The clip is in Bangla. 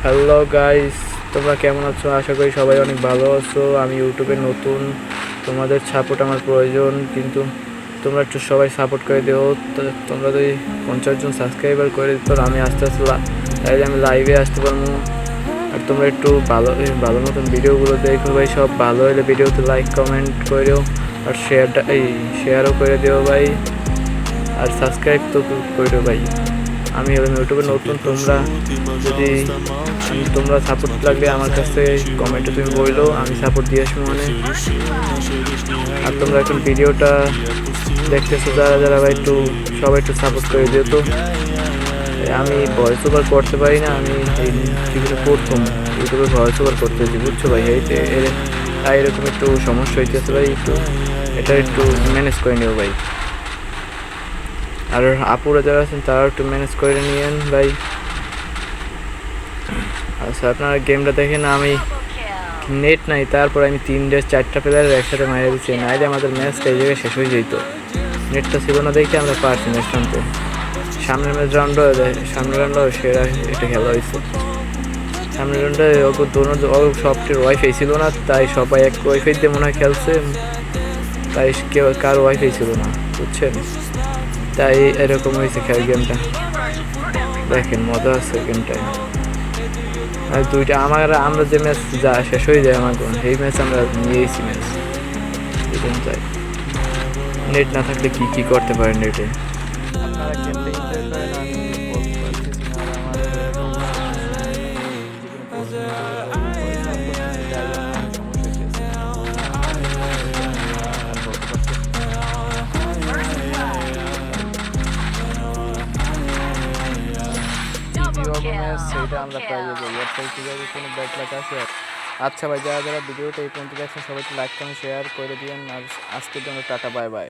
হ্যালো গাইস, তোমরা কেমন আছো? আশা করি সবাই অনেক ভালো আছো। আমি ইউটিউবে নতুন, তোমাদের সাপোর্ট আমার প্রয়োজন, কিন্তু তোমরা একটু সবাই সাপোর্ট করে দিও। তোমরা যদি 50 জন সাবস্ক্রাইবার করে দিত, আমি আস্তে আস্তে তাইলে আমি লাইভে আসতে পারবো। আর তোমরা একটু ভালো ভালো মতন ভিডিওগুলো দেখো ভাই। সব ভালো হলে ভিডিওতে লাইক কমেন্ট করে দিও, আর শেয়ারও করে দিও ভাই, আর সাবস্ক্রাইব তো করে দিও ভাই। আমি হলাম ইউটিউবে নতুন, তোমরা সাপোর্ট লাগলে আমার কাছে কমেন্টে তুমি বললো, আমি সাপোর্ট দিয়ে আসবো মানে। আর তোমরা এখন ভিডিওটা দেখতেছো যারা যারা ভাই, সবাই একটু সাপোর্ট করে দিও। তো আমি ভয়েস ওভার করতে পারি না, আমি এই জীবনে প্রথম ইউটিউবে ভয়েস ওভার করতেছি, বুঝছো ভাই। তাই এরকম একটু সমস্যা হইতেছে ভাই, এটা একটু ম্যানেজ করে নিও ভাই। আর আপুরা যারা আছেন তারা একটু ম্যানেজ করে নিয়েন ভাই। আচ্ছা, আপনারা গেমটা দেখেন। আমি নেট নাই, তারপর আমি 4টা প্লেয়ারের একসাথে মারিয়ে দিচ্ছি, নাইলে আমাদের ম্যাচটা এই জায়গায় শেষ হয়ে যেত। নেটটা ছিল না দেখে আমরা পারছি ম্যাচ টানতে। সামনের রাউন্ডও সেরা এটা খেলা হয়েছে। সামনের রাউন্ডে সবটির ওয়াইফাই ছিল না, তাই সবাই এক ওয়াইফাই দিয়ে মনে হয় খেলছে, তাই কেউ কারো ওয়াইফাই ছিল না, বুঝছেন। তাই এরকম হয়েছে গেমটা। দেখেন মজা আছে গেমটায়। আর আমরা যে ম্যাচ শেষ হয়ে যায় আমার এই ম্যাচ আমরা নিয়েছি ম্যাচ। নেট না থাকলে কি করতে পারেন নেটে। আপনারা গেমটা এনজয় করেন, আমি বলতে পারতেছি না। আর আমাদের সেইটা আমরা প্রাইজে যাই, আর সেই জায়গায় কোনো ব্যাড লাগ আছে। আচ্ছা ভাই, যারা যারা ভিডিওটা এই পর্যন্ত দেখছেন সবাই লাইক কমেন্ট শেয়ার করে দিয়েন। আর আজকের জন্য টাটা, বাই বাই।